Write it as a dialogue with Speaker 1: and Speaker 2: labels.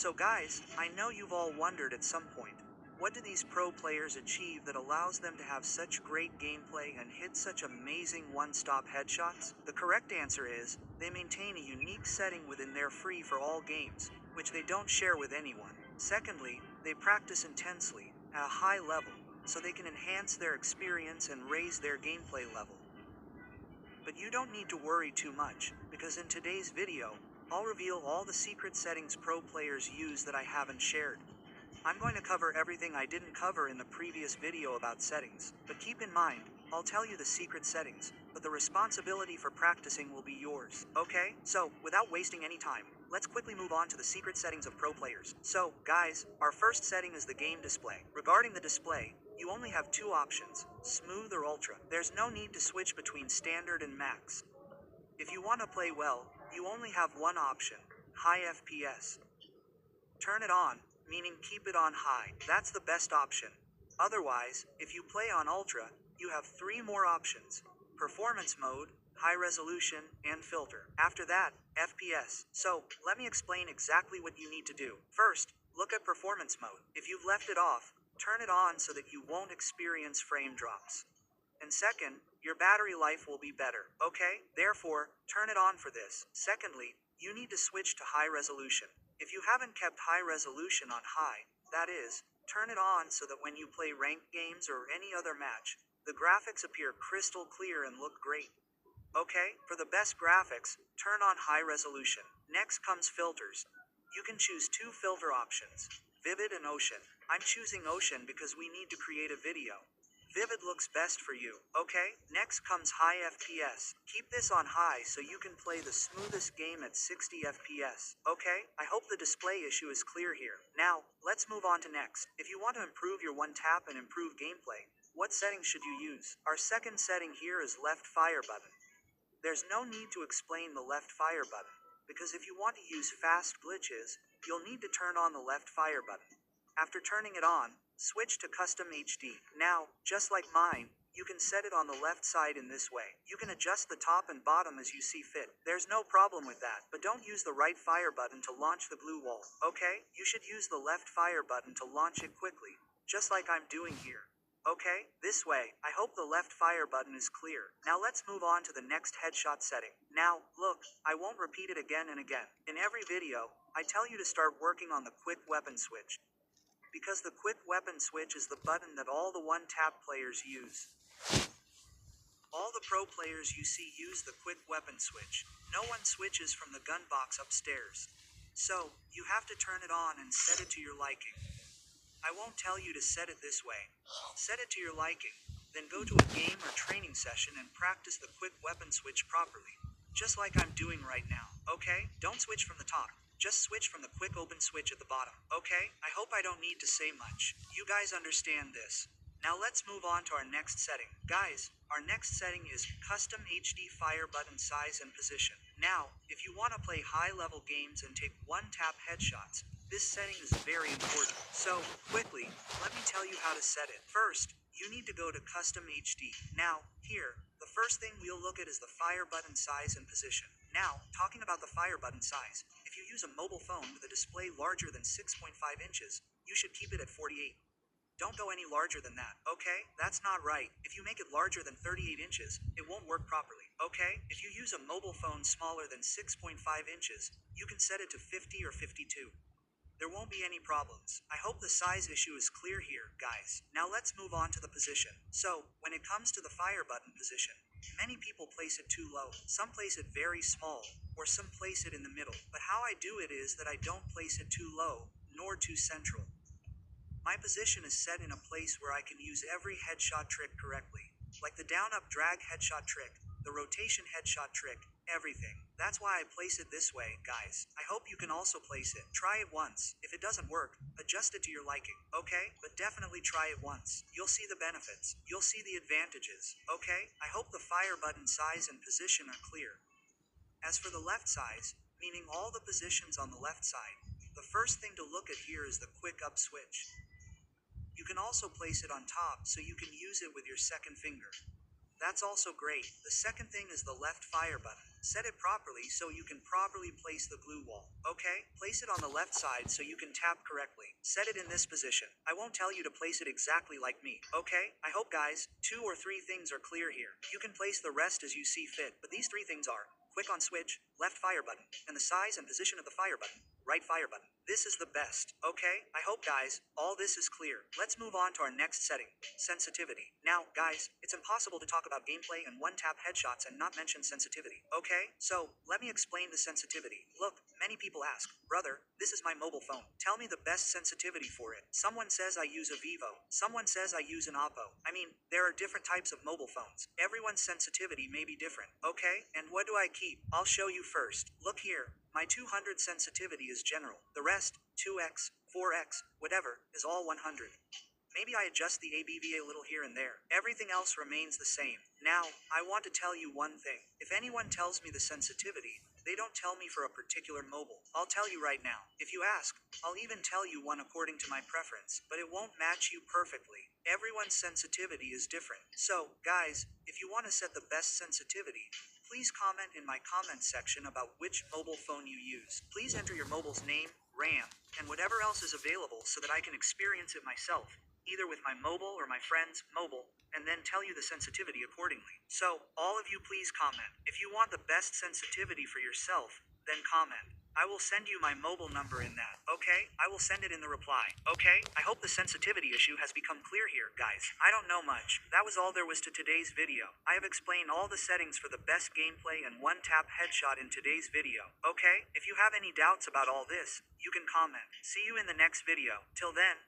Speaker 1: So guys, I know you've all wondered at some point, what do these pro players achieve that allows them to have such great gameplay and hit such amazing one-stop headshots? The correct answer is, they maintain a unique setting within their free-for-all games, which they don't share with anyone. Secondly, they practice intensely, at a high level, so they can enhance their experience and raise their gameplay level. But you don't need to worry too much, because in today's video, I'll reveal all the secret settings pro players use that I haven't shared. I'm going to cover everything I didn't cover in the previous video about settings, but keep in mind, I'll tell you the secret settings, but the responsibility for practicing will be yours. Okay? So, without wasting any time, let's quickly move on to the secret settings of pro players. So, guys, our first setting is the game display. Regarding the display, you only have two options, smooth or ultra. There's no need to switch between standard and max. If you want to play well, you only have one option, high FPS. Turn it on, meaning keep it on high. That's the best option. Otherwise, if you play on ultra, you have three more options, performance mode, high resolution, and filter. After that, FPS. So, let me explain exactly what you need to do. First, look at performance mode. If you've left it off, turn it on so that you won't experience frame drops. And second, your battery life will be better, okay? Therefore, turn it on for this. Secondly, you need to switch to high resolution. If you haven't kept high resolution on high, that is, turn it on so that when you play ranked games or any other match, the graphics appear crystal clear and look great. Okay, for the best graphics, turn on high resolution. Next comes filters. You can choose two filter options, Vivid and Ocean. I'm choosing Ocean because we need to create a video. Vivid looks best for you, okay? Next comes high FPS. Keep this on high so you can play the smoothest game at 60 FPS, okay? I hope the display issue is clear here. Now, let's move on to next. If you want to improve your one tap and improve gameplay, what settings should you use? Our second setting here is left fire button. There's no need to explain the left fire button, because if you want to use fast glitches, you'll need to turn on the left fire button. After turning it on, switch to Custom HD. Now, just like mine, you can set it on the left side in this way. You can adjust the top and bottom as you see fit. There's no problem with that, but don't use the right fire button to launch the blue wall, okay? You should use the left fire button to launch it quickly, just like I'm doing here. Okay, this way. I hope the left fire button is clear. Now let's move on to the next headshot setting. Now, look, I won't repeat it again and again. In every video, I tell you to start working on the quick weapon switch. Because the quick weapon switch is the button that all the one-tap players use. All the pro players you see use the quick weapon switch. No one switches from the gun box upstairs. So, you have to turn it on and set it to your liking. I won't tell you to set it this way. Set it to your liking, then go to a game or training session and practice the quick weapon switch properly. Just like I'm doing right now, okay? Don't switch from the top. Just switch from the quick open switch at the bottom, okay? I hope I don't need to say much. You guys understand this. Now let's move on to our next setting. Guys, our next setting is Custom HD Fire Button Size and Position. Now, if you want to play high-level games and take one-tap headshots, this setting is very important. So, quickly, let me tell you how to set it. First, you need to go to Custom HD. Now, here, the first thing we'll look at is the fire button size and position. Now, talking about the fire button size, if you use a mobile phone with a display larger than 6.5 inches, you should keep it at 48. Don't go any larger than that, okay? That's not right. If you make it larger than 38 inches, it won't work properly, okay? If you use a mobile phone smaller than 6.5 inches, you can set it to 50 or 52. There won't be any problems. I hope the size issue is clear here, guys. Now let's move on to the position. So, when it comes to the fire button position, many people place it too low. Some place it very small, or some place it in the middle. But how I do it is that I don't place it too low, nor too central. My position is set in a place where I can use every headshot trick correctly. Like the down-up drag headshot trick, the rotation headshot trick, everything. That's why I place it this way, guys. I hope you can also place it. Try it once. If it doesn't work, adjust it to your liking, okay? But definitely try it once. You'll see the benefits. You'll see the advantages, okay? I hope the fire button size and position are clear. As for the left size, meaning all the positions on the left side, the first thing to look at here is the quick up switch. You can also place it on top so you can use it with your second finger. That's also great. The second thing is the left fire button. Set it properly so you can properly place the glue wall. Okay? Place it on the left side so you can tap correctly. Set it in this position. I won't tell you to place it exactly like me. Okay? I hope guys, 2 or 3 things are clear here. You can place the rest as you see fit, but these 3 things are: click on switch, left fire button, and the size and position of the fire button, right fire button. This is the best, okay? I hope guys, all this is clear. Let's move on to our next setting, sensitivity. Now, guys, it's impossible to talk about gameplay and one-tap headshots and not mention sensitivity, okay? So, let me explain the sensitivity. Look, many people ask, brother, this is my mobile phone. Tell me the best sensitivity for it. Someone says I use a Vivo. Someone says I use an Oppo. I mean, there are different types of mobile phones. Everyone's sensitivity may be different, okay? And what do I keep? I'll show you first. Look here. My 200 sensitivity is general. The rest, 2x, 4x, whatever, is all 100. Maybe I adjust the ABV a little here and there. Everything else remains the same. Now, I want to tell you one thing. If anyone tells me the sensitivity, they don't tell me for a particular mobile. I'll tell you right now. If you ask, I'll even tell you one according to my preference, but it won't match you perfectly. Everyone's sensitivity is different. So, guys, if you want to set the best sensitivity, please comment in my comment section about which mobile phone you use. Please enter your mobile's name, RAM, and whatever else is available so that I can experience it myself, either with my mobile or my friend's mobile, and then tell you the sensitivity accordingly. So, all of you please comment. If you want the best sensitivity for yourself, then comment. I will send you my mobile number in that, okay? I will send it in the reply, okay? I hope the sensitivity issue has become clear here, guys. I don't know much. That was all there was to today's video. I have explained all the settings for the best gameplay and one-tap headshot in today's video, okay? If you have any doubts about all this, you can comment. See you in the next video. Till then,